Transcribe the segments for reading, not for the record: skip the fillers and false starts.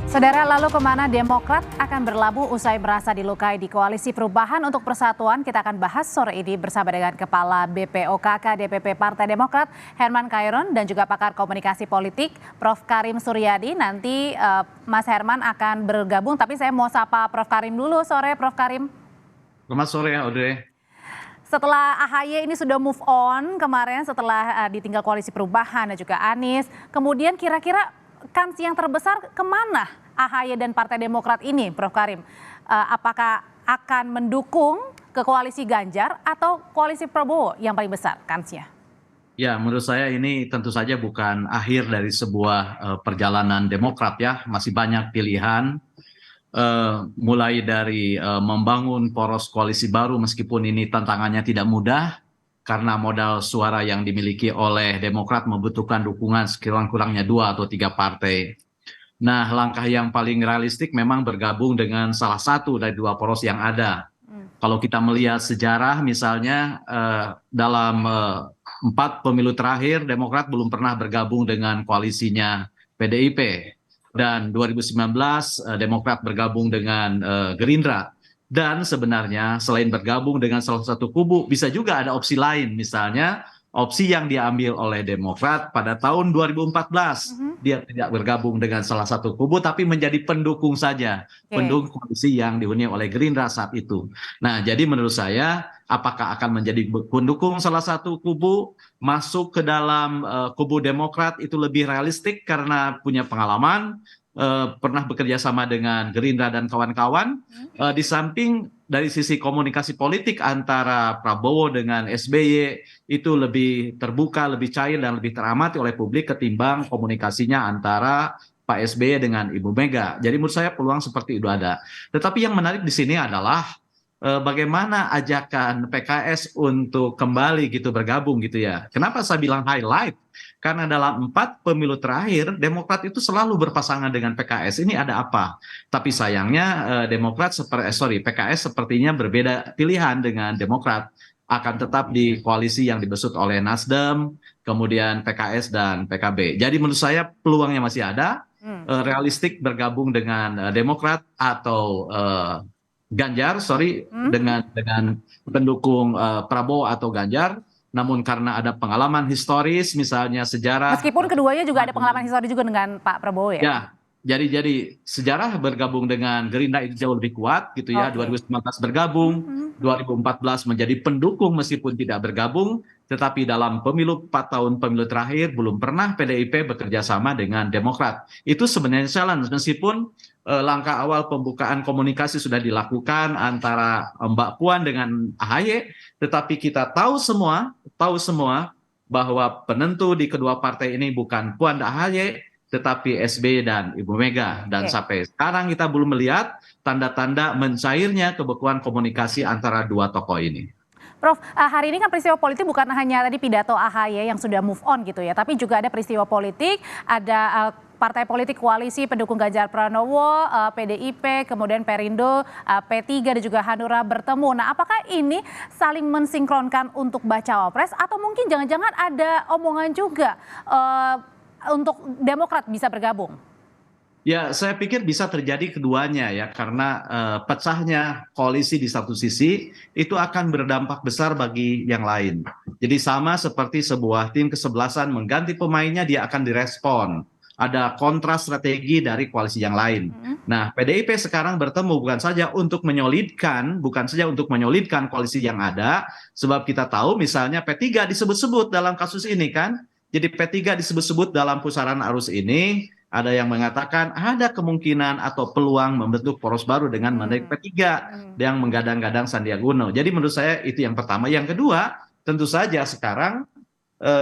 Saudara, lalu kemana Demokrat akan berlabuh usai merasa dilukai di Koalisi Perubahan untuk Persatuan? Kita akan bahas sore ini bersama dengan Kepala BPOKK DPP Partai Demokrat, Herman Khairun, dan juga pakar komunikasi politik, Prof. Karim Suryadi. Nanti Mas Herman akan bergabung, tapi saya mau sapa Prof. Karim dulu. Sore, Prof. Karim. Selamat sore, Audrey. Setelah AHY ini sudah move on kemarin setelah ditinggal Koalisi Perubahan dan juga Anies, kemudian kira-kira kans yang terbesar kemana AHY dan Partai Demokrat ini, Prof. Karim? Apakah akan mendukung ke koalisi Ganjar atau koalisi Prabowo yang paling besar kansnya? Ya, menurut saya ini tentu saja bukan akhir dari sebuah perjalanan Demokrat ya. Masih banyak pilihan, mulai dari membangun poros koalisi baru meskipun ini tantangannya tidak mudah. Karena modal suara yang dimiliki oleh Demokrat membutuhkan dukungan sekurang-kurangnya 2 atau 3 partai. Nah, langkah yang paling realistik memang bergabung dengan salah satu dari 2 poros yang ada. Kalau kita melihat sejarah misalnya dalam 4 pemilu terakhir Demokrat belum pernah bergabung dengan koalisinya PDIP. Dan 2019 Demokrat bergabung dengan Gerindra. Dan sebenarnya selain bergabung dengan salah satu kubu, bisa juga ada opsi lain. Misalnya opsi yang diambil oleh Demokrat pada tahun 2014. Dia tidak bergabung dengan salah satu kubu, tapi menjadi pendukung saja. Pendukung koalisi yang dihuni oleh Gerindra saat itu. Nah, jadi menurut saya, apakah akan menjadi pendukung salah satu kubu, masuk ke dalam kubu Demokrat itu lebih realistik karena punya pengalaman, pernah bekerja sama dengan Gerindra dan kawan-kawan. Di samping dari sisi komunikasi politik antara Prabowo dengan SBY itu lebih terbuka, lebih cair dan lebih teramati oleh publik ketimbang komunikasinya antara Pak SBY dengan Ibu Mega. Jadi menurut saya peluang seperti itu ada. Tetapi yang menarik di sini adalah bagaimana ajakan PKS untuk kembali gitu bergabung gitu ya. Kenapa saya bilang highlight? Karena dalam 4 pemilu terakhir Demokrat itu selalu berpasangan dengan PKS. Ini ada apa? Tapi sayangnya PKS sepertinya berbeda pilihan dengan Demokrat. Akan tetap di koalisi yang dibesut oleh Nasdem, kemudian PKS dan PKB. Jadi menurut saya peluangnya masih ada. Realistik bergabung dengan Demokrat atau Ganjar, dengan pendukung Prabowo atau Ganjar. Namun karena ada pengalaman historis, misalnya sejarah. Meskipun keduanya juga ada pengalaman historis juga dengan Pak Prabowo ya? Ya, jadi sejarah bergabung dengan Gerindra itu jauh lebih kuat gitu ya. 2019 bergabung, 2014 menjadi pendukung meskipun tidak bergabung. Tetapi dalam 4 tahun pemilu terakhir belum pernah PDIP bekerja sama dengan Demokrat. Itu sebenarnya challenge meskipun langkah awal pembukaan komunikasi sudah dilakukan antara Mbak Puan dengan AHY, tetapi kita tahu semua bahwa penentu di kedua partai ini bukan Puan dan AHY, tetapi SBY dan Ibu Mega. Dan sampai sekarang kita belum melihat tanda-tanda mencairnya kebekuan komunikasi antara 2 tokoh ini. Prof, hari ini kan peristiwa politik bukan hanya tadi pidato AHY yang sudah move on gitu ya, tapi juga ada peristiwa politik, ada partai politik koalisi pendukung Ganjar Pranowo, PDIP, kemudian Perindo, P3 dan juga Hanura bertemu. Nah, apakah ini saling mensinkronkan untuk baca wapres atau mungkin jangan-jangan ada omongan juga untuk Demokrat bisa bergabung? Ya, saya pikir bisa terjadi keduanya ya, karena pecahnya koalisi di satu sisi itu akan berdampak besar bagi yang lain. Jadi sama seperti sebuah tim kesebelasan mengganti pemainnya, dia akan direspon. Ada kontra strategi dari koalisi yang lain. Nah, PDIP sekarang bertemu bukan saja untuk menyolidkan koalisi yang ada, sebab kita tahu misalnya P3 disebut-sebut dalam kasus ini kan. Jadi P3 disebut-sebut dalam pusaran arus ini. Ada yang mengatakan ada kemungkinan atau peluang membentuk poros baru dengan menarik P3 yang menggadang-gadang Sandiaga Uno. Jadi menurut saya itu yang pertama. Yang kedua, tentu saja sekarang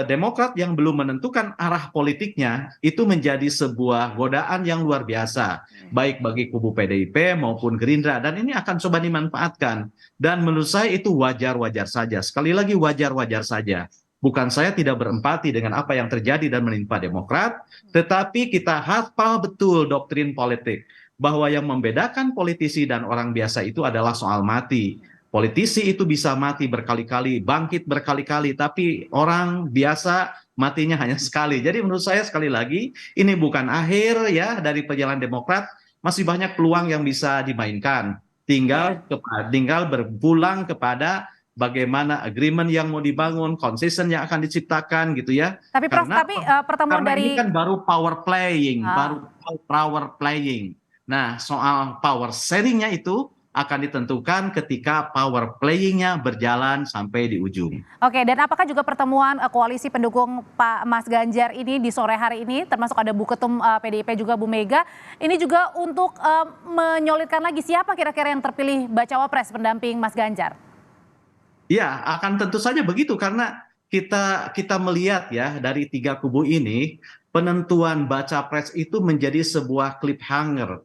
Demokrat yang belum menentukan arah politiknya itu menjadi sebuah godaan yang luar biasa. Baik bagi kubu PDIP maupun Gerindra. Dan ini akan coba dimanfaatkan. Dan menurut saya itu wajar-wajar saja. Sekali lagi wajar-wajar saja. Bukan saya tidak berempati dengan apa yang terjadi dan menimpa Demokrat, tetapi kita hafal betul doktrin politik bahwa yang membedakan politisi dan orang biasa itu adalah soal mati. Politisi itu bisa mati berkali-kali, bangkit berkali-kali, tapi orang biasa matinya hanya sekali. Jadi menurut saya sekali lagi ini bukan akhir ya dari perjalanan Demokrat, masih banyak peluang yang bisa dimainkan. Tinggal berpulang kepada bagaimana agreement yang mau dibangun, konsisten yang akan diciptakan gitu ya. Tapi Prof, pertemuan Karena ini dari kan baru power playing, Ah. baru power playing. Nah, soal power sharingnya itu akan ditentukan ketika power playingnya berjalan sampai di ujung. Oke, dan apakah juga pertemuan koalisi pendukung Pak Mas Ganjar ini di sore hari ini, termasuk ada Bu Ketum PDIP juga Bu Mega, ini juga untuk menyolidkan lagi siapa kira-kira yang terpilih bacawa pres pendamping Mas Ganjar? Ya, akan tentu saja begitu karena kita melihat ya dari tiga kubu ini penentuan baca pres itu menjadi sebuah cliffhanger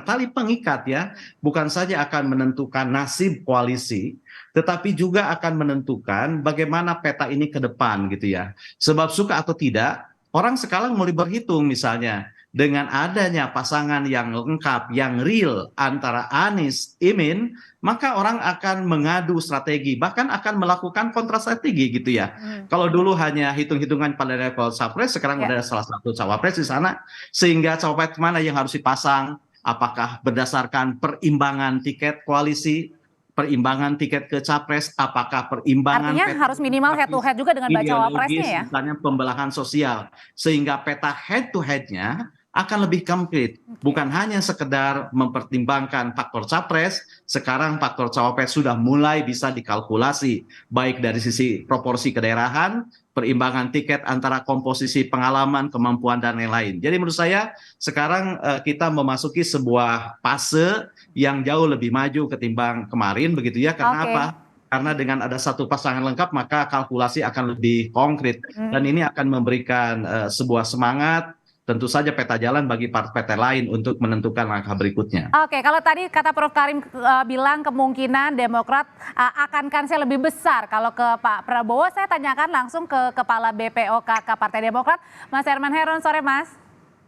tali pengikat ya, bukan saja akan menentukan nasib koalisi, tetapi juga akan menentukan bagaimana peta ini ke depan gitu ya. Sebab suka atau tidak, orang sekarang mulai berhitung misalnya dengan adanya pasangan yang lengkap, yang real antara Anies, Imin, maka orang akan mengadu strategi, bahkan akan melakukan kontrastrategi gitu ya. Kalau dulu hanya hitung-hitungan pada level capres, sekarang ada salah satu cawapres di sana, sehingga cawapres mana yang harus dipasang, apakah berdasarkan perimbangan tiket koalisi, perimbangan tiket ke capres, apakah perimbangan Artinya harus minimal head to head juga dengan bacawa presnya ya? misalnya pembelahan sosial, sehingga peta head to head-nya akan lebih komplit, bukan hanya sekedar mempertimbangkan faktor capres, sekarang faktor cawapres sudah mulai bisa dikalkulasi, baik dari sisi proporsi kedaerahan, perimbangan tiket antara komposisi pengalaman, kemampuan, dan lain-lain. Jadi menurut saya sekarang kita memasuki sebuah fase yang jauh lebih maju ketimbang kemarin, begitu ya, karena apa? Karena dengan ada satu pasangan lengkap, maka kalkulasi akan lebih konkret, dan ini akan memberikan sebuah semangat, tentu saja peta jalan bagi partai lain untuk menentukan langkah berikutnya. Oke, kalau tadi kata Prof Karim bilang kemungkinan Demokrat akan kansnya lebih besar kalau ke Pak Prabowo, saya tanyakan langsung ke Kepala BPOKK Partai Demokrat, Mas Herman Heron. Sore Mas.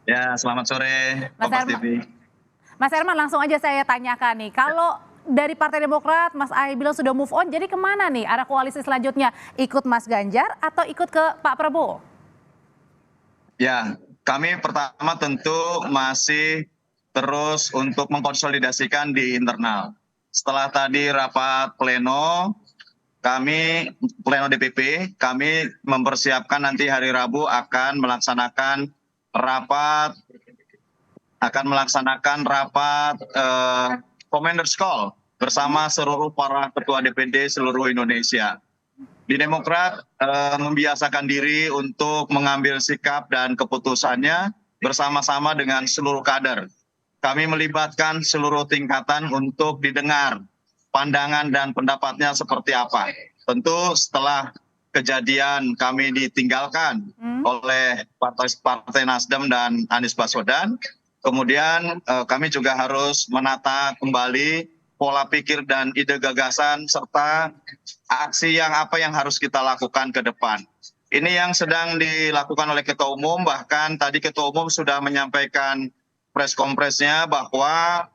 Ya, selamat sore Kompas TV. Mas Herman, langsung aja saya tanyakan nih, kalau dari Partai Demokrat Mas Ahy bilang sudah move on, jadi kemana nih arah koalisi selanjutnya? Ikut Mas Ganjar atau ikut ke Pak Prabowo? Ya, kami pertama tentu masih terus untuk mengkonsolidasikan di internal. Setelah tadi rapat pleno DPP, kami mempersiapkan nanti hari Rabu akan melaksanakan rapat Commander's Call bersama seluruh para ketua DPD seluruh Indonesia. Di Demokrat membiasakan diri untuk mengambil sikap dan keputusannya bersama-sama dengan seluruh kader. Kami melibatkan seluruh tingkatan untuk didengar pandangan dan pendapatnya seperti apa. Tentu setelah kejadian kami ditinggalkan oleh Partai Nasdem dan Anies Baswedan, kemudian kami juga harus menata kembali pola pikir dan ide gagasan serta aksi apa yang harus kita lakukan ke depan. Ini yang sedang dilakukan oleh Ketua Umum, bahkan tadi Ketua Umum sudah menyampaikan press conference-nya bahwa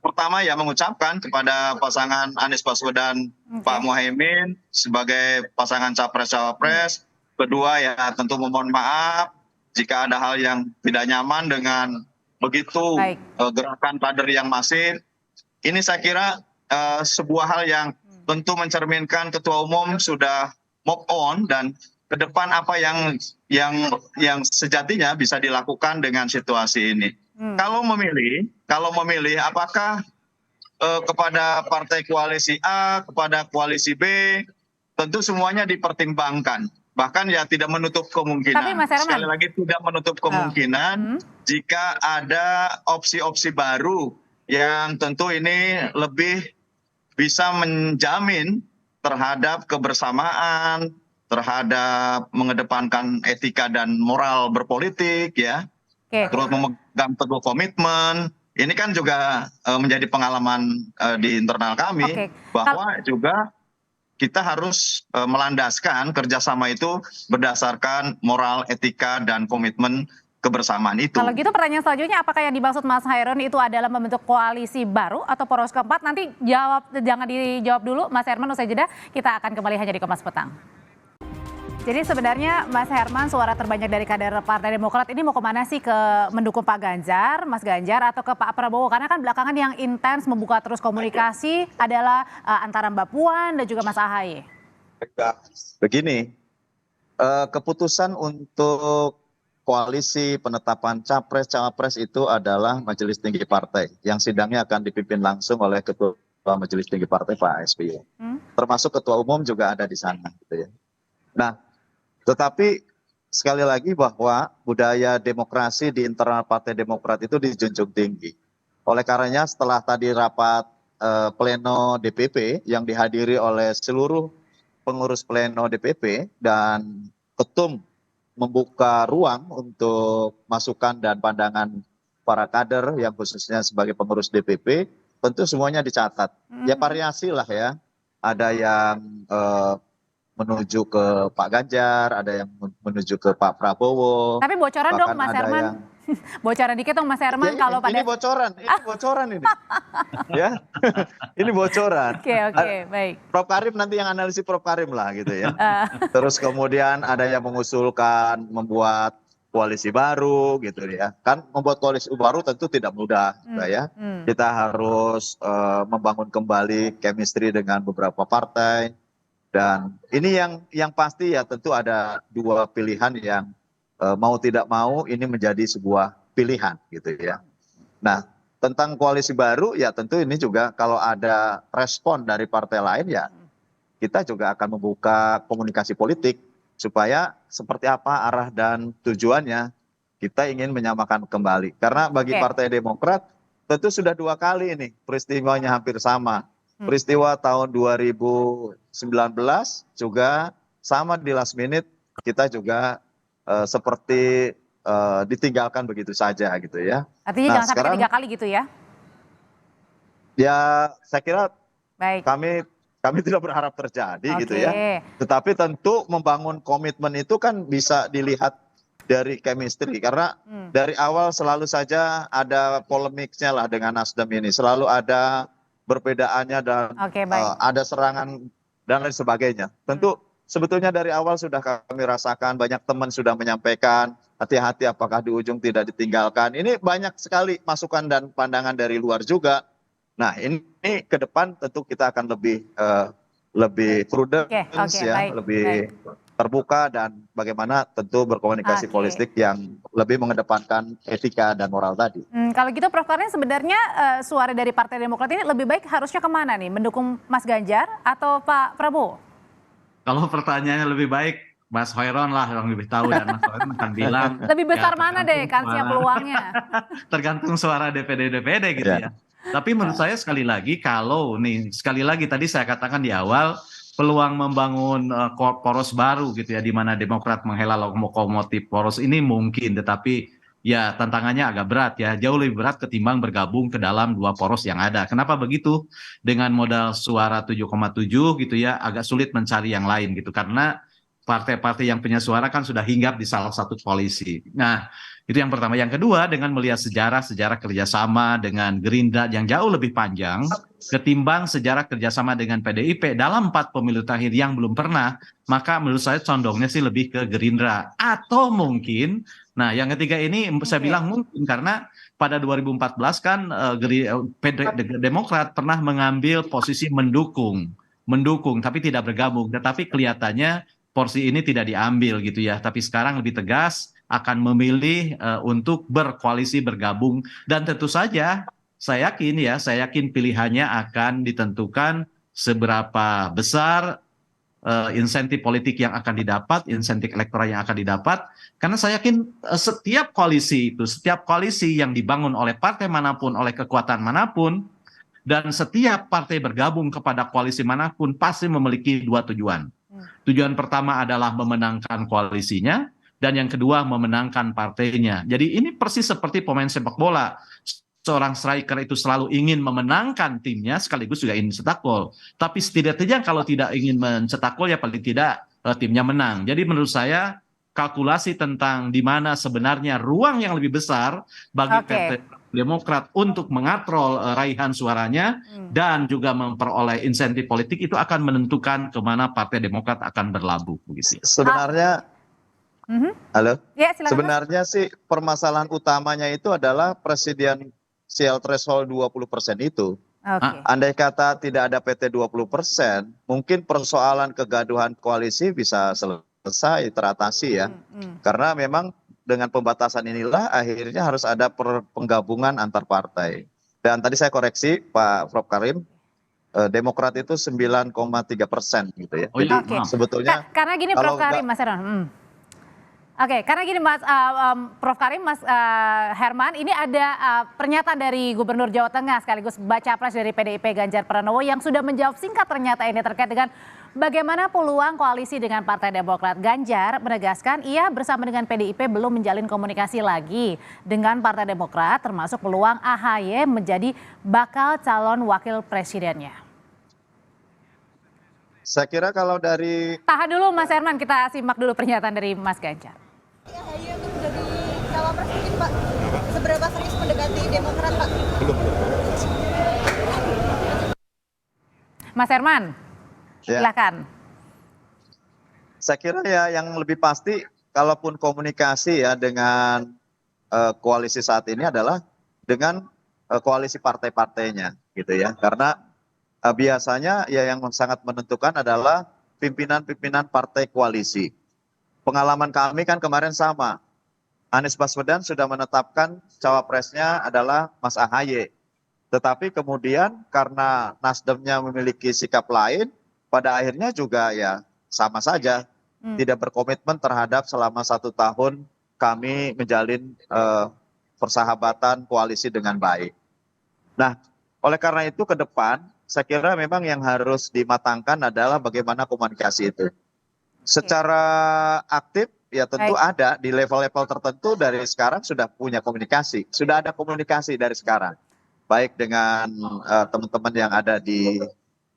pertama ya mengucapkan kepada pasangan Anies Baswedan Pak Muhaimin sebagai pasangan capres-cawapres. Kedua ya tentu memohon maaf jika ada hal yang tidak nyaman dengan begitu gerakan kader yang masif. Ini saya kira sebuah hal yang tentu mencerminkan Ketua Umum sudah move on dan ke depan apa yang sejatinya bisa dilakukan dengan situasi ini. Kalau memilih apakah kepada partai koalisi A, kepada koalisi B, tentu semuanya dipertimbangkan. Bahkan ya tidak menutup kemungkinan. Tapi Mas Herman, sekali lagi tidak menutup kemungkinan jika ada opsi-opsi baru yang tentu ini lebih bisa menjamin terhadap kebersamaan, terhadap mengedepankan etika dan moral berpolitik ya. Terus memegang teguh komitmen. Ini kan juga menjadi pengalaman di internal kami bahwa juga kita harus melandaskan kerjasama itu berdasarkan moral, etika, dan komitmen kebersamaan itu. Kalau gitu pertanyaan selanjutnya, apakah yang dimaksud Mas Herman itu adalah membentuk koalisi baru atau poros keempat? Nanti jangan dijawab dulu Mas Herman, usai jeda kita akan kembali hanya di Kompas Petang. Jadi sebenarnya Mas Herman, suara terbanyak dari kader Partai Demokrat ini mau kemana sih? Ke mendukung Pak Ganjar, Mas Ganjar, atau ke Pak Prabowo? Karena kan belakangan yang intens membuka terus komunikasi adalah antara Mbak Puan dan juga Mas Ahaye. Begini, keputusan untuk koalisi penetapan capres-cawapres itu adalah Majelis Tinggi Partai yang sidangnya akan dipimpin langsung oleh Ketua Majelis Tinggi Partai Pak SBY. Termasuk Ketua Umum juga ada di sana, gitu ya. Nah, tetapi sekali lagi bahwa budaya demokrasi di internal Partai Demokrat itu dijunjung tinggi. Oleh karenanya setelah tadi rapat pleno DPP yang dihadiri oleh seluruh pengurus pleno DPP dan ketum membuka ruang untuk masukan dan pandangan para kader yang khususnya sebagai pengurus DPP, tentu semuanya dicatat. Ya variasi lah ya, ada yang menuju ke Pak Ganjar, ada yang menuju ke Pak Prabowo. Tapi bocoran dong Mas Herman. Bocoran dikit dong Mas Herman, Ya, kalau pada... ini bocoran ini. Ya, ini bocoran. Oke, baik. Prof Karim nanti yang analisis Prof Karim lah gitu ya. Terus kemudian ada yang mengusulkan membuat koalisi baru gitu ya. Kan membuat koalisi baru tentu tidak mudah gitu ya. Kita harus membangun kembali chemistry dengan beberapa partai. Dan ini yang pasti ya tentu ada dua pilihan yang mau tidak mau ini menjadi sebuah pilihan gitu ya. Nah, tentang koalisi baru ya tentu ini juga kalau ada respon dari partai lain ya kita juga akan membuka komunikasi politik supaya seperti apa arah dan tujuannya kita ingin menyamakan kembali. Karena bagi Partai Demokrat tentu sudah 2 kali ini peristiwanya hampir sama. Peristiwa tahun 2019 juga sama di last minute kita juga seperti ditinggalkan begitu saja gitu ya. Artinya jangan sampai 3 kali gitu ya? Ya saya kira baik. Kami tidak berharap terjadi gitu ya. Tetapi tentu membangun komitmen itu kan bisa dilihat dari chemistry. Karena dari awal selalu saja ada polemiknya lah dengan Nasdem ini. Selalu ada perbedaannya dan ada serangan dan lain sebagainya. Tentu sebetulnya dari awal sudah kami rasakan, banyak teman sudah menyampaikan hati-hati apakah di ujung tidak ditinggalkan. Ini banyak sekali masukan dan pandangan dari luar juga. Nah ini ke depan tentu kita akan lebih prudent lebih terbuka dan bagaimana tentu berkomunikasi politik yang lebih mengedepankan etika dan moral tadi. Kalau gitu Prof Karim, sebenarnya suara dari Partai Demokrat ini lebih baik harusnya kemana nih? Mendukung Mas Ganjar atau Pak Prabowo? Kalau pertanyaannya lebih baik Mas Hoiron lah yang lebih tahu dan Mas Hoiron akan bilang. Lebih besar mana deh kansnya peluangnya? Tergantung suara DPD gitu ya. Tapi menurut saya sekali lagi tadi saya katakan di awal, peluang membangun poros baru gitu ya, di mana Demokrat menghela lokomotif poros ini mungkin, tetapi ya tantangannya agak berat ya, jauh lebih berat ketimbang bergabung ke dalam 2 poros yang ada. Kenapa begitu? Dengan modal suara 7,7 gitu ya, agak sulit mencari yang lain gitu, karena partai-partai yang punya suara kan sudah hinggap di salah satu koalisi. Nah, itu yang pertama. Yang kedua, dengan melihat sejarah kerjasama dengan Gerindra yang jauh lebih panjang ketimbang sejarah kerjasama dengan PDIP dalam 4 pemilu terakhir yang belum pernah, maka menurut saya condongnya sih lebih ke Gerindra. Atau mungkin, nah yang ketiga ini saya bilang mungkin karena pada 2014 kan Demokrat pernah mengambil posisi mendukung tapi tidak bergabung, tetapi kelihatannya porsi ini tidak diambil gitu ya, tapi sekarang lebih tegas akan memilih untuk berkoalisi bergabung, dan tentu saja saya yakin pilihannya akan ditentukan seberapa besar insentif politik yang akan didapat, insentif elektoral yang akan didapat, karena saya yakin setiap koalisi yang dibangun oleh partai manapun, oleh kekuatan manapun, dan setiap partai bergabung kepada koalisi manapun pasti memiliki 2 tujuan. Tujuan pertama adalah memenangkan koalisinya, dan yang kedua memenangkan partainya. Jadi ini persis seperti pemain sepak bola. Seorang striker itu selalu ingin memenangkan timnya sekaligus juga ingin mencetak gol. Tapi setidaknya kalau tidak ingin mencetak gol ya paling tidak timnya menang. Jadi menurut saya kalkulasi tentang di mana sebenarnya ruang yang lebih besar bagi Oke. Partai Demokrat untuk mengatrol raihan suaranya dan juga memperoleh insentif politik, itu akan menentukan kemana Partai Demokrat akan berlabuh begitu. Sebenarnya, halo, Ya, silakan Mas. sebenarnya sih permasalahan utamanya itu adalah presidensial threshold 20% itu. Oke. Andai kata tidak ada PT 20%, mungkin persoalan kegaduhan koalisi bisa selesai, teratasi ya. Karena memang dengan pembatasan inilah akhirnya harus ada penggabungan antar partai. Dan tadi saya koreksi Pak Prof Karim, Demokrat itu 9,3% gitu ya. Oh iya, Jadi maaf. sebetulnya Karena gini kalau Prof Karim, Mas Herman. Oke, karena gini Mas Prof Karim, Mas Herman, ini ada pernyataan dari Gubernur Jawa Tengah sekaligus baca pres dari PDIP Ganjar Pranowo yang sudah menjawab singkat ternyata ini terkait dengan bagaimana peluang koalisi dengan Partai Demokrat. Ganjar menegaskan ia bersama dengan PDIP belum menjalin komunikasi lagi dengan Partai Demokrat, termasuk peluang AHY menjadi bakal calon wakil presidennya. saya kira kalau dari Tahan dulu Mas Herman, kita simak dulu pernyataan dari Mas Ganjar. AHY untuk menjadi cawapres mungkin Pak, seberapa serius mendekati Demokrat Pak? Mas Herman, ya, silakan. saya kira ya yang lebih pasti kalaupun komunikasi ya dengan koalisi saat ini adalah dengan koalisi partai-partainya gitu ya. Karena biasanya ya yang sangat menentukan adalah pimpinan-pimpinan partai koalisi. Pengalaman kami kan kemarin sama. Anies Baswedan sudah menetapkan cawapresnya adalah Mas AHY. Tetapi kemudian karena Nasdemnya memiliki sikap lain, pada akhirnya juga ya sama saja. Tidak berkomitmen terhadap selama 1 tahun kami menjalin persahabatan koalisi dengan baik. Nah, oleh karena itu ke depan, saya kira memang yang harus dimatangkan adalah bagaimana komunikasi itu. Secara aktif ya tentu ada di level-level tertentu dari sekarang sudah punya komunikasi. Sudah ada komunikasi dari sekarang. Baik dengan teman-teman yang ada di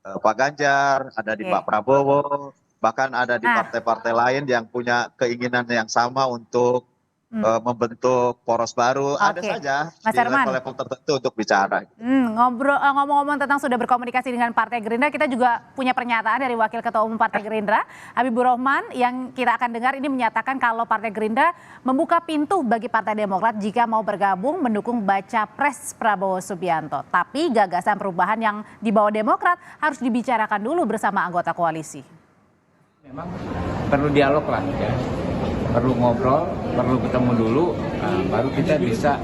Pak Ganjar, ada di Pak Prabowo, bahkan ada di partai-partai lain yang punya keinginan yang sama untuk membentuk poros baru. Ada saja Mas di Herman, level-level tertentu untuk bicara. ngomong-ngomong tentang sudah berkomunikasi dengan Partai Gerindra, kita juga punya pernyataan dari Wakil Ketua Umum Partai Gerindra, Habibur Rahman, yang kita akan dengar ini menyatakan kalau Partai Gerindra membuka pintu bagi Partai Demokrat jika mau bergabung mendukung baca pres Prabowo Subianto. Tapi gagasan perubahan yang dibawa Demokrat harus dibicarakan dulu bersama anggota koalisi. Memang perlu dialog lah ya. Perlu ngobrol, perlu ketemu dulu, baru kita bisa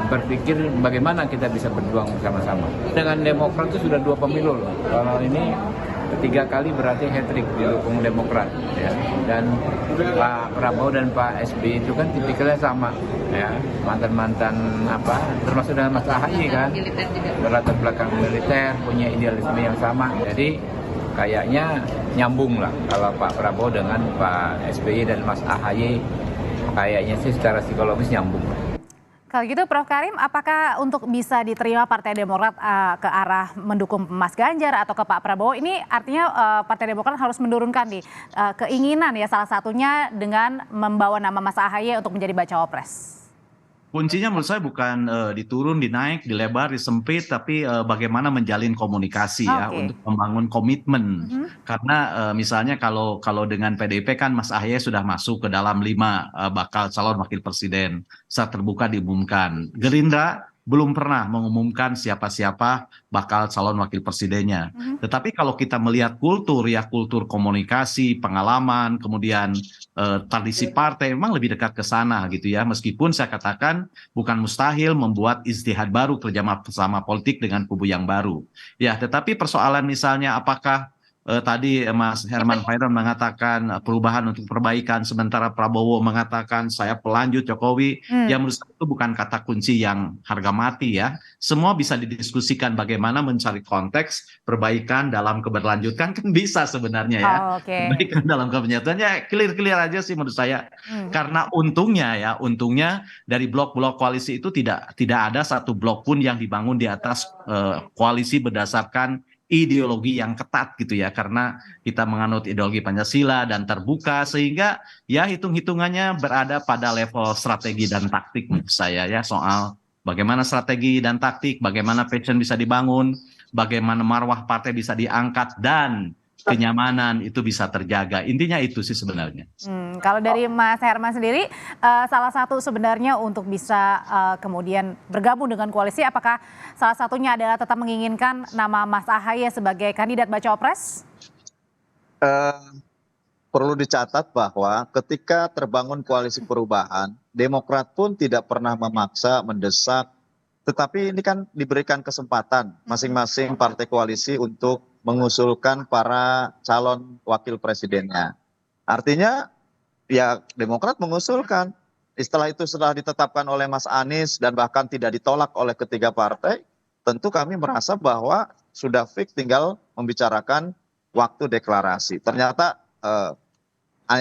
berpikir bagaimana kita bisa berjuang bersama-sama. Dengan Demokrat itu sudah 2 pemilu loh. Kalau ini 3 kali berarti hat-trick didukung Demokrat ya. Dan Pak Prabowo dan Pak SBY itu kan tipikalnya sama ya, mantan-mantan apa, termasuk dengan Mas AHY kan, berlatar belakang militer, punya idealisme yang sama. Jadi kayaknya nyambung lah kalau Pak Prabowo dengan Pak SBY dan Mas AHY, kayaknya sih secara psikologis nyambung. Kalau gitu Prof Karim, apakah untuk bisa diterima Partai Demokrat ke arah mendukung Mas Ganjar atau ke Pak Prabowo, ini artinya Partai Demokrat harus menurunkan nih keinginan ya, salah satunya dengan membawa nama Mas AHY untuk menjadi bacawa pres? Kuncinya menurut saya bukan diturun, dinaik, dilebar, disempit, tapi bagaimana menjalin komunikasi ya untuk membangun komitmen. Karena misalnya kalau dengan PDIP kan Mas AHY sudah masuk ke dalam 5 bakal calon wakil presiden saat terbuka diumumkan. Gerindra belum pernah mengumumkan siapa-siapa bakal calon wakil presidennya. Tetapi kalau kita melihat kultur ya, kultur komunikasi, pengalaman, kemudian tradisi partai memang lebih dekat ke sana gitu ya. Meskipun saya katakan bukan mustahil membuat ijtihad baru kerja sama politik dengan kubu yang baru. Ya, tetapi persoalan misalnya apakah tadi Mas Herman Hairon mengatakan perubahan untuk perbaikan, sementara Prabowo mengatakan saya pelanjut Jokowi. Ya menurut saya itu bukan kata kunci yang harga mati ya. Semua bisa didiskusikan bagaimana mencari konteks perbaikan dalam keberlanjutan kan bisa sebenarnya ya. Perbaikan dalam keberlanjutan ya clear aja sih menurut saya. Karena untungnya dari blok-blok koalisi itu tidak ada satu blok pun yang dibangun di atas koalisi berdasarkan ideologi yang ketat gitu ya, karena kita menganut ideologi Pancasila dan terbuka, sehingga ya hitung-hitungannya berada pada level strategi dan taktik menurut saya ya, soal bagaimana strategi dan taktik, bagaimana passion bisa dibangun, bagaimana marwah partai bisa diangkat, dan kenyamanan itu bisa terjaga. Intinya itu sih sebenarnya. Kalau dari Mas Herman sendiri, salah satu sebenarnya untuk bisa kemudian bergabung dengan koalisi, apakah salah satunya adalah tetap menginginkan nama Mas Ahaye sebagai kandidat baca pres? Perlu dicatat bahwa ketika terbangun koalisi perubahan, Demokrat pun tidak pernah memaksa, mendesak, tetapi ini kan diberikan kesempatan masing-masing partai koalisi untuk mengusulkan para calon wakil presidennya. Artinya ya Demokrat mengusulkan. Setelah itu setelah ditetapkan oleh Mas Anies dan bahkan tidak ditolak oleh ketiga partai, tentu kami merasa bahwa sudah fix tinggal membicarakan waktu deklarasi. Ternyata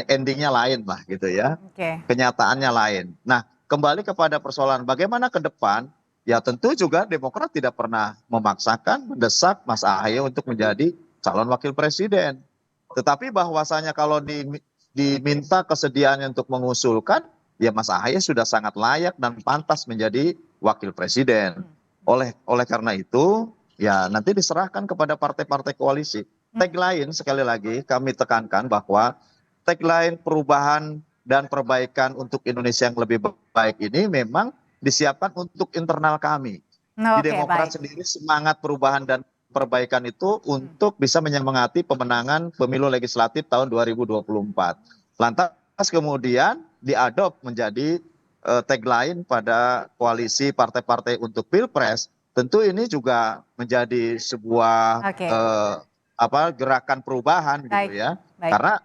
endingnya lain lah gitu ya. Kenyataannya lain. Nah, kembali kepada persoalan bagaimana ke depan, ya tentu juga Demokrat tidak pernah memaksakan, mendesak Mas Ahaye untuk menjadi calon wakil presiden. Tetapi bahwasanya kalau diminta kesediaannya untuk mengusulkan, ya Mas Ahaye sudah sangat layak dan pantas menjadi wakil presiden. Oleh karena itu, ya nanti diserahkan kepada partai-partai koalisi. Tagline sekali lagi kami tekankan bahwa tagline perubahan dan perbaikan untuk Indonesia yang lebih baik ini memang disiapkan untuk internal kami. Di Demokrat sendiri semangat perubahan dan perbaikan itu untuk bisa menyemangati pemenangan pemilu legislatif tahun 2024. Lantas kemudian diadop menjadi tagline pada koalisi partai-partai untuk Pilpres. Tentu ini juga menjadi sebuah gerakan perubahan gitu ya. Karena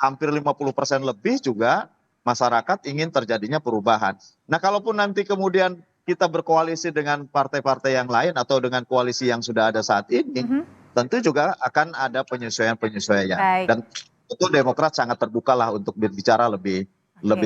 hampir 50% lebih juga masyarakat ingin terjadinya perubahan. Nah, kalaupun nanti kemudian kita berkoalisi dengan partai-partai yang lain atau dengan koalisi yang sudah ada saat ini, tentu juga akan ada penyesuaian-penyesuaian. Dan tentu Demokrat sangat terbuka lah untuk berbicara lebih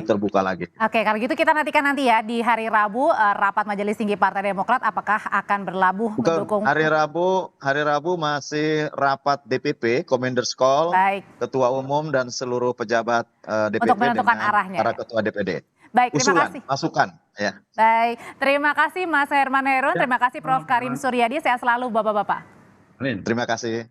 terbuka lagi. Oke, kalau gitu kita nantikan nanti ya di hari Rabu rapat Majelis Tinggi Partai Demokrat apakah akan berlabuh mendukung. Hari Rabu masih rapat DPP, Commanders Call, Ketua Umum dan seluruh pejabat DPP untuk menentukan arahnya. Para ketua DPD. Baik, terima kasih. Masukan ya. Baik, terima kasih Mas Herman Herun, terima kasih Prof. Karim Suryadi, sehat selalu Bapak-bapak. Terima kasih.